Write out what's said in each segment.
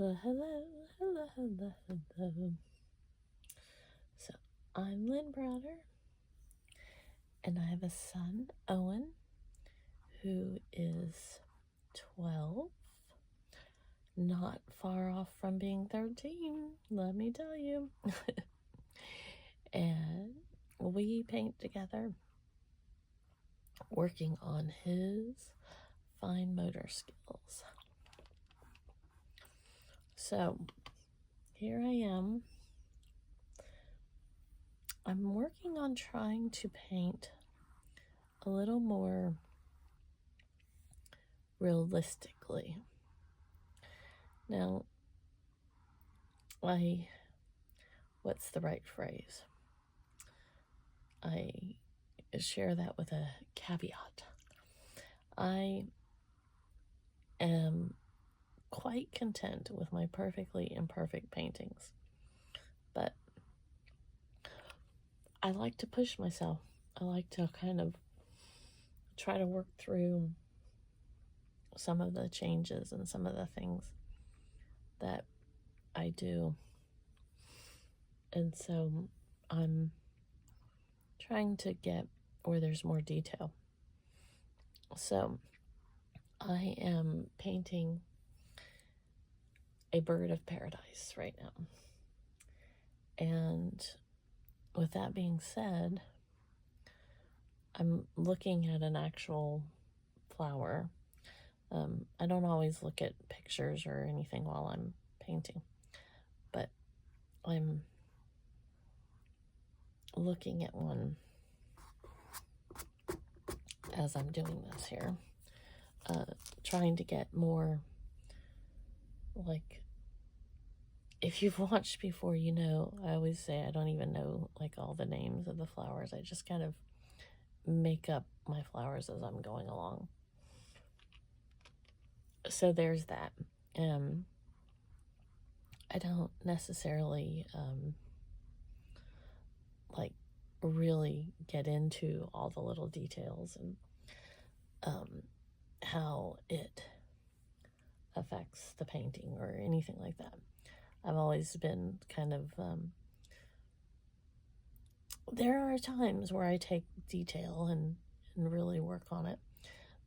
Hello, hello, hello, hello, hello. So, I'm Lynn Browder, and I have a son, Owen, who is 12, not far off from being 13, let me tell you. And we paint together, working on his fine motor skills. So, here I am. I'm working on trying to paint a little more realistically. Now, what's the right phrase? I share that with a caveat. I am quite content with my perfectly imperfect paintings, but I like to push myself. I like to kind of try to work through some of the changes and some of the things that I do. And so I'm trying to get where there's more detail. So I am painting a bird of paradise right now. And with that being said, I'm looking at an actual flower. I don't always look at pictures or anything while I'm painting, but I'm looking at one as I'm doing this here, trying to get more, like, if you've watched before, you know, I always say I don't even know, like, all the names of the flowers. I just kind of make up my flowers as I'm going along. So there's that. I don't necessarily, like, really get into all the little details and how it affects the painting or anything like that. I've always been kind of, there are times where I take detail and really work on it,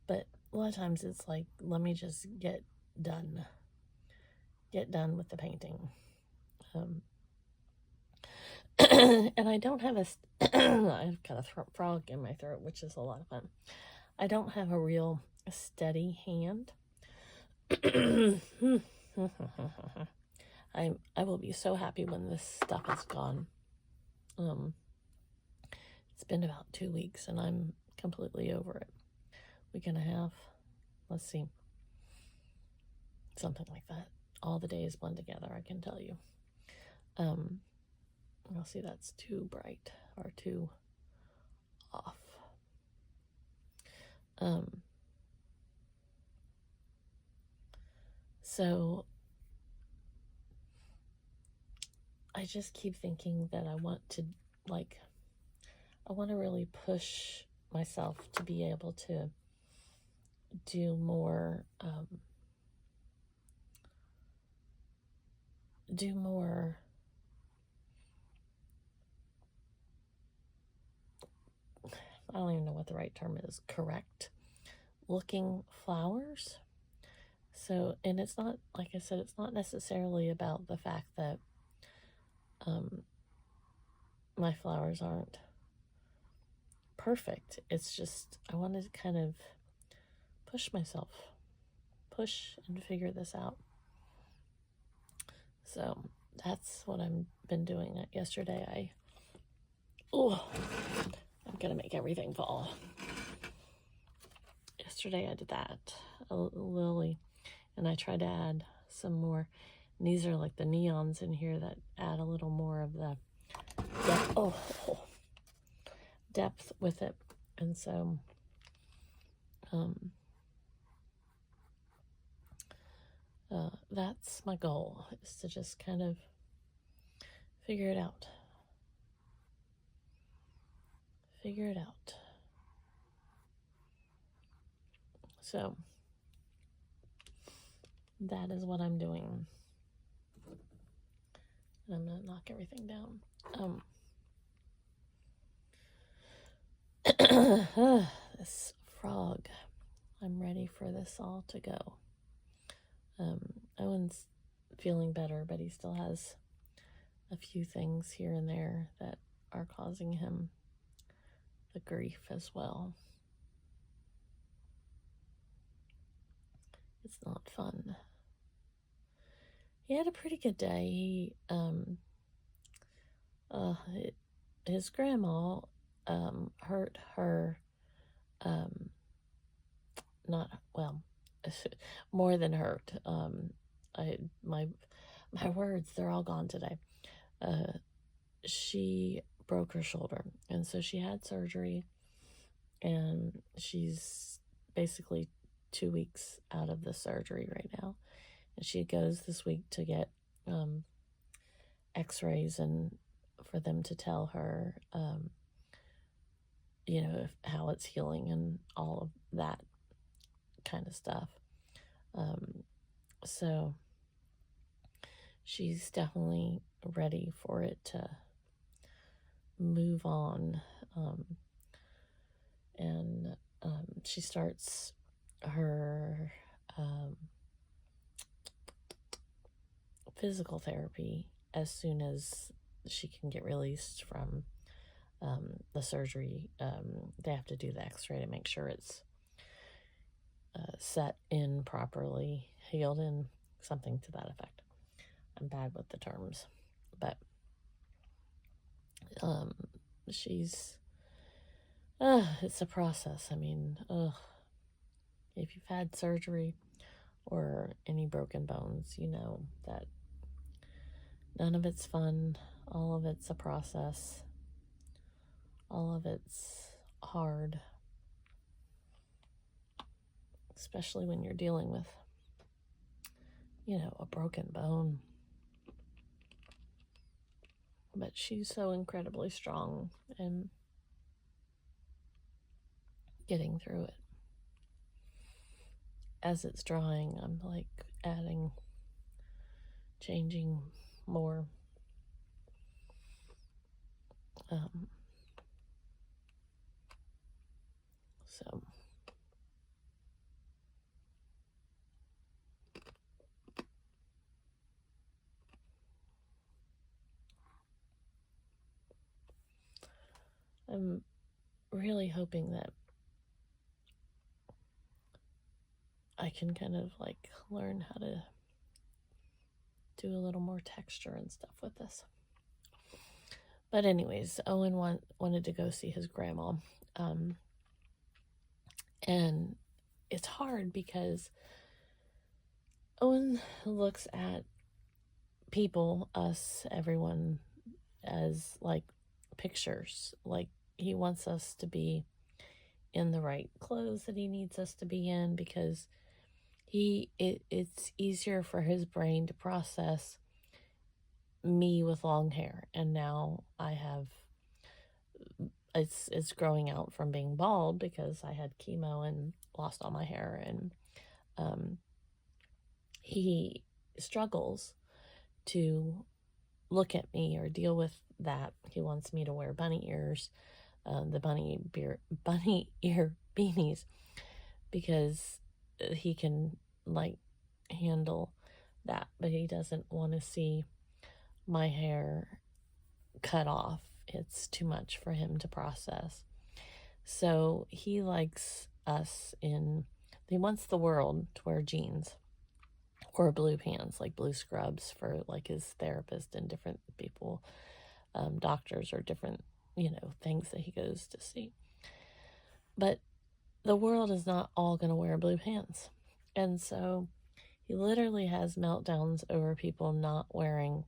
but a lot of times it's like, let me just get done with the painting. And I don't have I've got a frog in my throat, which is a lot of fun. I don't have a real steady hand. I will be so happy when this stuff is gone. It's been about 2 weeks and I'm completely over it. Week and a half. Let's see. Something like that. All the days blend together, I can tell you. I'll see, that's too bright or too off. So I just keep thinking that I want to really push myself to be able to do more, I don't even know what the right term is, correct looking flowers. So, and it's not, like I said, it's not necessarily about the fact that my flowers aren't perfect. It's just, I want to kind of push myself, and figure this out. So that's what I've been doing. Yesterday, I'm gonna make everything fall. Yesterday I did that, a lily, and I tried to add some more. And these are like the neons in here that add a little more of the depth with it. And so that's my goal, is to just kind of figure it out. So that is what I'm doing. And I'm going to knock everything down. This frog. I'm ready for this all to go. Owen's feeling better, but he still has a few things here and there that are causing him the grief as well. It's not fun. He had a pretty good day. His grandma hurt her, not well, more than hurt. My words, they're all gone today. She broke her shoulder, and so she had surgery, and she's basically 2 weeks out of the surgery right now. And she goes this week to get x-rays and for them to tell her, how it's healing and all of that kind of stuff. So she's definitely ready for it to move on. And she starts her physical therapy as soon as she can get released from the surgery. They have to do the x-ray to make sure it's set in properly, healed in, something to that effect. I'm bad with the terms, but she's it's a process. I mean, if you've had surgery or any broken bones, you know that none of it's fun. All of it's a process. All of it's hard, especially when you're dealing with, a broken bone. But she's so incredibly strong and getting through it. As it's drying, I'm like adding, changing more. So I'm really hoping that I can kind of like learn how to do a little more texture and stuff with this. But anyways, Owen wanted to go see his grandma. And it's hard because Owen looks at people, us, everyone, as like pictures. Like he wants us to be in the right clothes that he needs us to be in, because it's easier for his brain to process me with long hair, and now I have it's growing out from being bald because I had chemo and lost all my hair, and he struggles to look at me or deal with that. He wants me to wear bunny ears, the bunny ear beanies, because he can like handle that, but he doesn't want to see my hair cut off. It's too much for him to process. So he likes us he wants the world to wear jeans or blue pants, like blue scrubs for like his therapist and different people, doctors or different, things that he goes to see. But the world is not all going to wear blue pants. And so he literally has meltdowns over people not wearing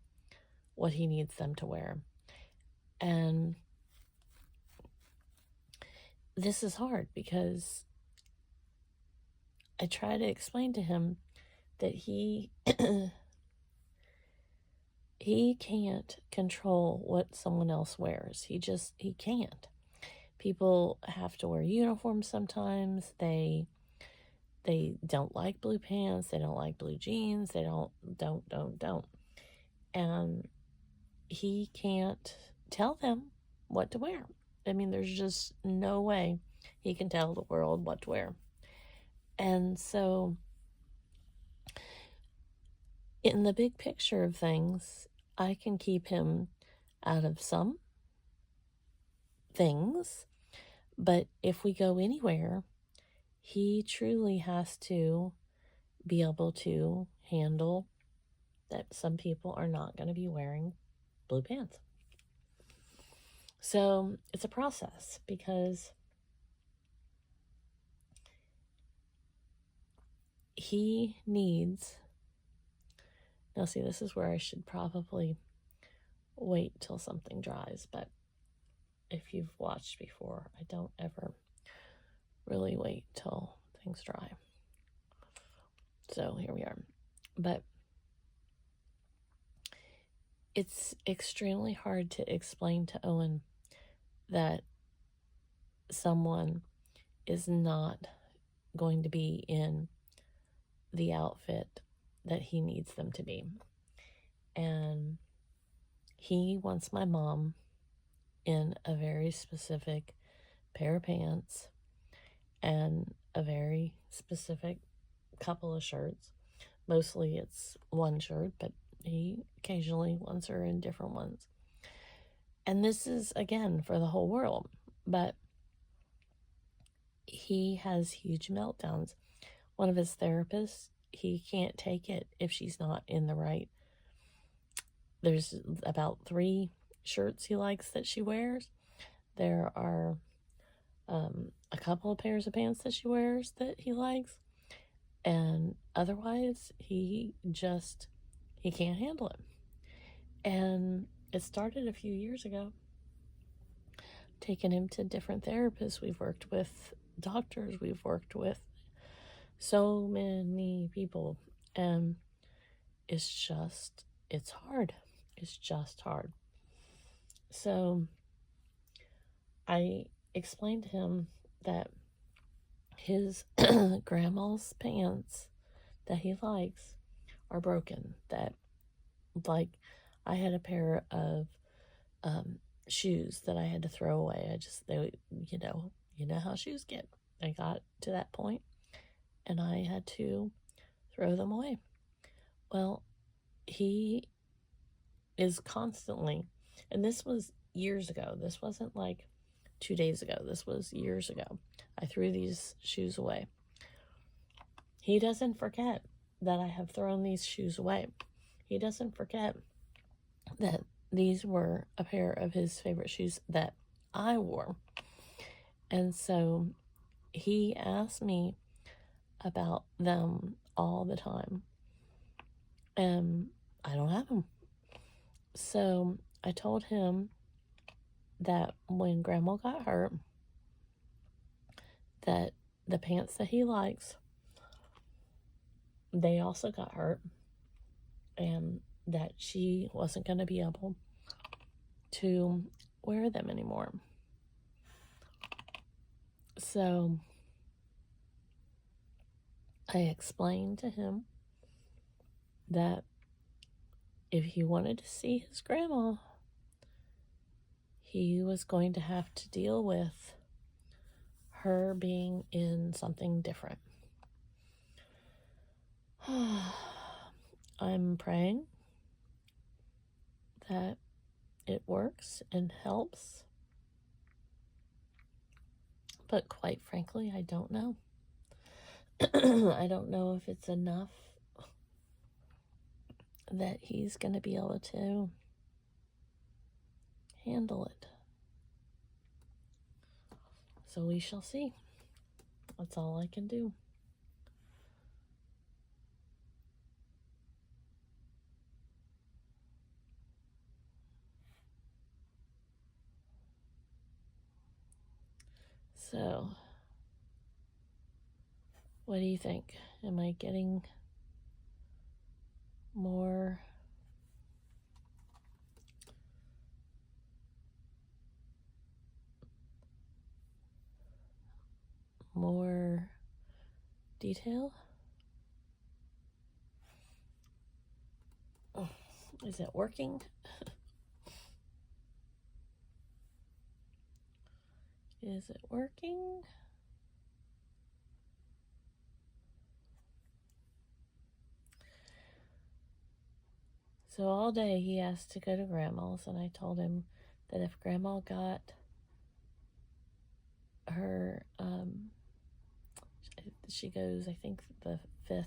what he needs them to wear. And this is hard because I try to explain to him that he can't control what someone else wears. He can't. People have to wear uniforms sometimes. They don't like blue pants. They don't like blue jeans. They don't. And he can't tell them what to wear. I mean, there's just no way he can tell the world what to wear. And so, in the big picture of things, I can keep him out of some things, but if we go anywhere, he truly has to be able to handle that some people are not going to be wearing blue pants. So it's a process because he needs. Now, see, this is where I should probably wait till something dries, but if you've watched before, I don't ever really wait till things dry. So here we are. But it's extremely hard to explain to Owen that someone is not going to be in the outfit that he needs them to be. And he wants my mom in a very specific pair of pants and a very specific couple of shirts. Mostly it's one shirt, but he occasionally wants her in different ones. And this is, again, for the whole world. But he has huge meltdowns. One of his therapists, he can't take it if she's not in the right. There's about 3 shirts he likes that she wears. There are a couple of pairs of pants that she wears that he likes. And otherwise, he can't handle it. And it started a few years ago. Taking him to different therapists. We've worked with doctors. We've worked with so many people. And it's hard. It's just hard. So I explained to him that his grandma's pants that he likes are broken. That, like, I had a pair of shoes that I had to throw away. You know how shoes get. I got to that point and I had to throw them away. Well, he is constantly, and this was years ago. This wasn't like 2 days ago. This was years ago. I threw these shoes away. He doesn't forget that I have thrown these shoes away. He doesn't forget that these were a pair of his favorite shoes that I wore. And so he asked me about them all the time. And I don't have them. So I told him that when Grandma got hurt, that the pants that he likes, they also got hurt. And that she wasn't going to be able to wear them anymore. So I explained to him that if he wanted to see his grandma, he was going to have to deal with her being in something different. I'm praying that it works and helps. But quite frankly, I don't know. I don't know if it's enough that he's going to be able to handle it. So we shall see. That's all I can do. So, what do you think? Am I getting more detail? Is it working? Is it working? So all day he asked to go to Grandma's, and I told him that if Grandma got her, she goes, I think, the 5th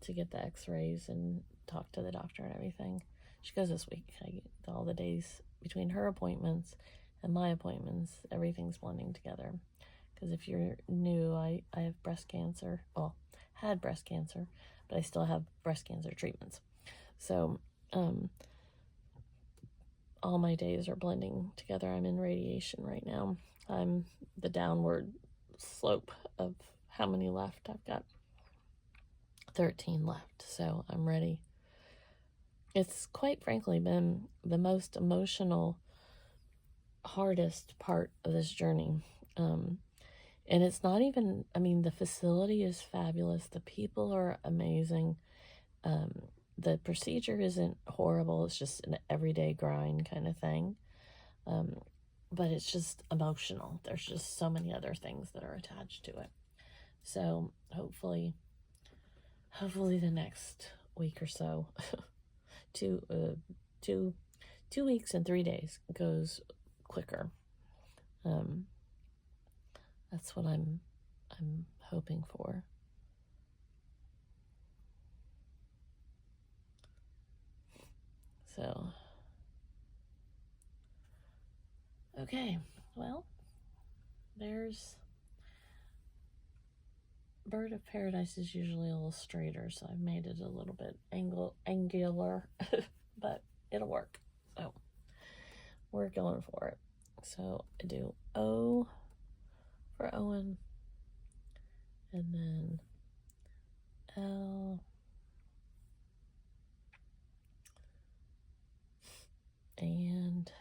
to get the x-rays and talk to the doctor and everything. She goes this week. All the days between her appointments and my appointments, everything's blending together. Because if you're new, I have breast cancer. Well, had breast cancer, but I still have breast cancer treatments. So all my days are blending together. I'm in radiation right now. I'm the downward slope of how many left. I've got 13 left, so I'm ready. It's quite frankly been the most emotional, hardest part of this journey. And it's not even, I mean, the facility is fabulous. The people are amazing. The procedure isn't horrible. It's just an everyday grind kind of thing. But it's just emotional. There's just so many other things that are attached to it. So hopefully the next week or so, 2 weeks and 3 days goes quicker. That's what I'm hoping for. So, okay, well, there's Bird of Paradise is usually a little straighter, so I've made it a little bit angular, but it'll work. So, we're going for it. So, I do O for Owen, and then L, and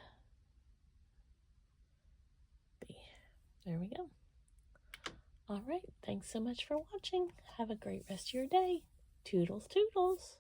B. There we go. All right, thanks so much for watching. Have a great rest of your day. Toodles, toodles.